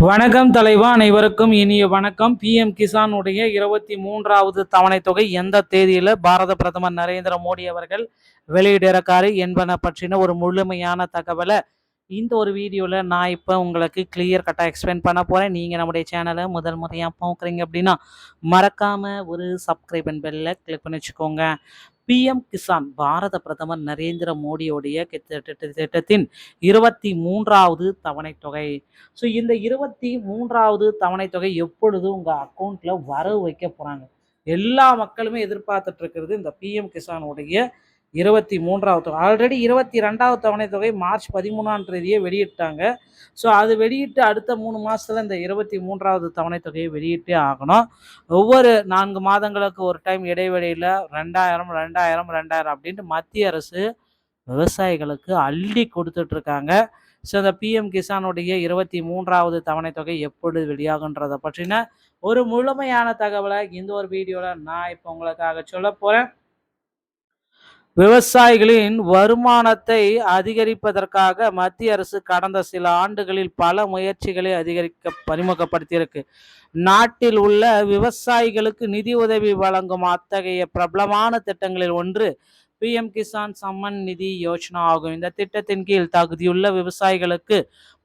வணக்கம் தலைவா, அனைவருக்கும் இனிய வணக்கம். பிஎம் கிசான் உடைய 23வது தவணை தொகை எந்த தேதியில பாரத பிரதமர் நரேந்திர மோடி அவர்கள் வெளியிட்டிருக்காரு என்பன பற்றின ஒரு முழுமையான தகவலை இந்த ஒரு வீடியோவில் நான் இப்போ உங்களுக்கு கிளியர் கட்டாக எக்ஸ்பிளைன் பண்ண போகிறேன். நீங்கள் நம்முடைய சேனலை முதல் முறையாக பார்க்குறீங்க அப்படின்னா மறக்காமல் ஒரு சப்ஸ்கிரைப் அண்ட் பெல்லை கிளிக் பண்ணி வச்சுக்கோங்க. பிஎம் கிசான் பாரத பிரதமர் நரேந்திர மோடியோடைய திட்டத்தின் 23வது தவணை தொகை. ஸோ இந்த 23வது தவணை தொகை எப்பொழுது உங்கள் அக்கௌண்ட்டில் வரவு வைக்க போகிறாங்க? எல்லா மக்களுமே எதிர்பார்த்துட்டு இருக்கிறது இந்த பிஎம் கிசானுடைய 23வது தொகை. ஆல்ரெடி 22வது தவணை தொகை மார்ச் 13ஆம் தேதியே வெளியிட்டாங்க. ஸோ அது வெளியிட்டு அடுத்த 3 மாதத்தில் இந்த 23வது தவணை தொகையை வெளியிட்டே ஆகணும். ஒவ்வொரு 4 மாதங்களுக்கு ஒரு டைம் இடைவெளியில் 2000 2000 2000 அப்படின்ட்டு மத்திய அரசு விவசாயிகளுக்கு அள்ளி கொடுத்துட்ருக்காங்க. ஸோ இந்த பிஎம் கிசானுடைய 23வது தவணை தொகை எப்பொழுது வெளியாகுன்றதை பற்றின ஒரு முழுமையான தகவலை இந்த ஒரு வீடியோவில் நான் இப்போ உங்களுக்காக சொல்ல போகிறேன். விவசாயிகளின் வருமானத்தை அதிகரிப்பதற்காக மத்திய அரசு கடந்த சில ஆண்டுகளில் பல முயற்சிகளை அறிமுகப்படுத்தியிருக்கு. நாட்டில் உள்ள விவசாயிகளுக்கு நிதி உதவி வழங்கும் அத்தகைய பிரபலமான திட்டங்களில் ஒன்று பிஎம் கிசான் சம்மன் நிதி யோஜனா ஆகும். இந்த திட்டத்தின் கீழ் தகுதியுள்ள விவசாயிகளுக்கு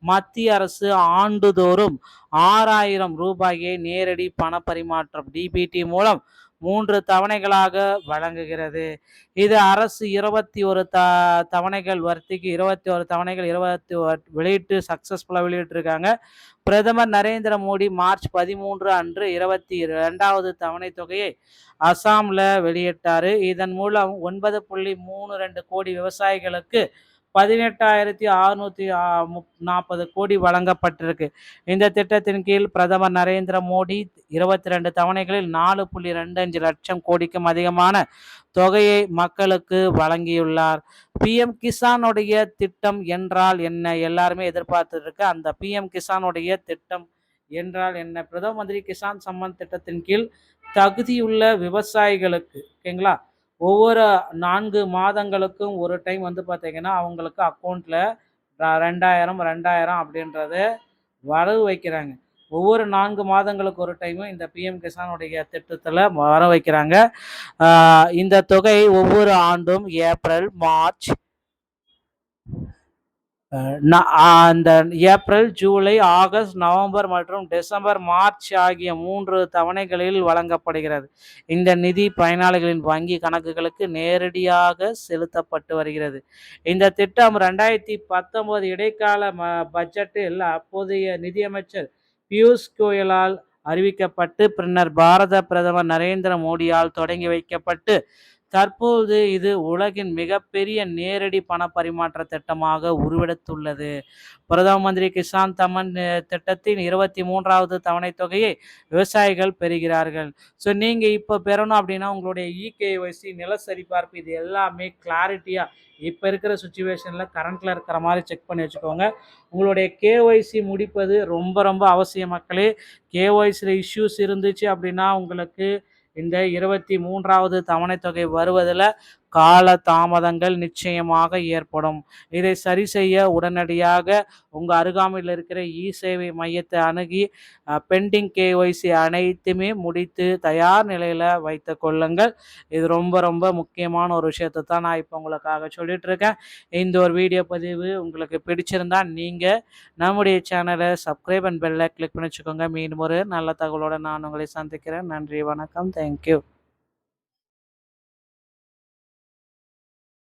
மத்திய அரசு ஆண்டுதோறும் 6000 ரூபாயை நேரடி பண பரிமாற்றம் டிபிடி மூலம் 3 தவணைகளாக வழங்குகிறது. இது அரசு 21 தவணைகள் வர்த்திக்கு 21 தவணைகள் 21 வெளியிட்டு சக்சஸ்ஃபுல்லாக வெளியிட்டிருக்காங்க. பிரதமர் நரேந்திர மோடி மார்ச் 13 அன்று 22வது தவணை தொகையை அசாமில் வெளியிட்டார். இதன் மூலம் 9.32 கோடி விவசாயிகளுக்கு 18,640 கோடி வழங்கப்பட்டிருக்கு. இந்த திட்டத்தின் கீழ் பிரதமர் நரேந்திர மோடி 22 தவணைகளில் 4.25 லட்சம் கோடிக்கும் அதிகமான தொகையை மக்களுக்கு வழங்கியுள்ளார். பிஎம் கிசானுடைய திட்டம் என்றால் என்ன? எல்லாருமே எதிர்பார்த்துருக்கு. அந்த பிஎம் கிசானுடைய திட்டம் என்றால் என்ன? பிரதம மந்திரி கிசான் சம்மன் திட்டத்தின் கீழ் தகுதியுள்ள விவசாயிகளுக்கு, ஓகேங்களா, ஒவ்வொரு 4 மாதங்களுக்கும் ஒரு டைம் பார்த்தீங்கன்னா அவங்களுக்கு அக்கௌண்ட்டில் 2000 2000 அப்படின்றத வரவு வைக்கிறாங்க. ஒவ்வொரு 4 மாதங்களுக்கு ஒரு டைமும் இந்த பிஎம் கிசானுடைய திட்டத்தில் வர வைக்கிறாங்க. இந்த தொகை ஒவ்வொரு ஆண்டும் ஏப்ரல், மார்ச், அந்த ஏப்ரல், ஜூலை, ஆகஸ்ட், நவம்பர் மற்றும் டிசம்பர், மார்ச் ஆகிய 3 தவணைகளில் வழங்கப்படுகிறது. இந்த நிதி பயனாளிகளின் வங்கி கணக்குகளுக்கு நேரடியாக செலுத்தப்பட்டு வருகிறது. இந்த திட்டம் 2019 இடைக்கால பட்ஜெட்டில் அப்போதைய நிதியமைச்சர் பியூஷ் கோயலால் அறிவிக்கப்பட்டு பின்னர் பாரத பிரதமர் நரேந்திர மோடியால் தொடங்கி வைக்கப்பட்டு தற்போது இது உலகின் மிகப்பெரிய நேரடி பண பரிமாற்ற திட்டமாக உருவெடுத்துள்ளது. பிரதம மந்திரி கிசான் சம்மன் திட்டத்தின் 23வது தவணை தொகையை விவசாயிகள் பெறுகிறார்கள். ஸோ நீங்கள் இப்போ பெறணும் அப்படின்னா உங்களுடைய இகேஒய்சி, நில சரிபார்ப்பு, இது எல்லாமே கிளாரிட்டியாக இப்போ இருக்கிற சுச்சுவேஷனில் கரண்ட்டில் இருக்கிற மாதிரி செக் பண்ணி வச்சுக்கோங்க. உங்களுடைய கேஒய்சி முடிப்பது ரொம்ப ரொம்ப அவசியம் மக்களே. கேஒய்சியில் இஷ்யூஸ் இருந்துச்சு அப்படின்னா உங்களுக்கு இந்த 23வது தவணை தொகை வருவதில் கால தாமதங்கள் நிச்சயமாக ஏற்படும். இதை சரி செய்ய உடனடியாக உங்கள் அருகாமையில் இருக்கிற இ சேவை மையத்தை அணுகி பெண்டிங் கேஒய்சி அனைத்துமே முடித்து தயார் நிலையில் வைத்து கொள்ளுங்கள். இது ரொம்ப ரொம்ப முக்கியமான ஒரு விஷயத்தை தான் நான் இப்போ உங்களுக்காக சொல்லிட்டு இருக்கேன். இந்த ஒரு வீடியோ பதிவு உங்களுக்கு பிடிச்சிருந்தா நீங்கள் நம்முடைய சேனலை சப்ஸ்கிரைப் அண்ட் பெல்லை கிளிக் பண்ணி வச்சுக்கோங்க. மீண்டும் ஒரு நல்ல தகவலோடு நான் உங்களை சந்திக்கிறேன். நன்றி, வணக்கம், தேங்க்யூ.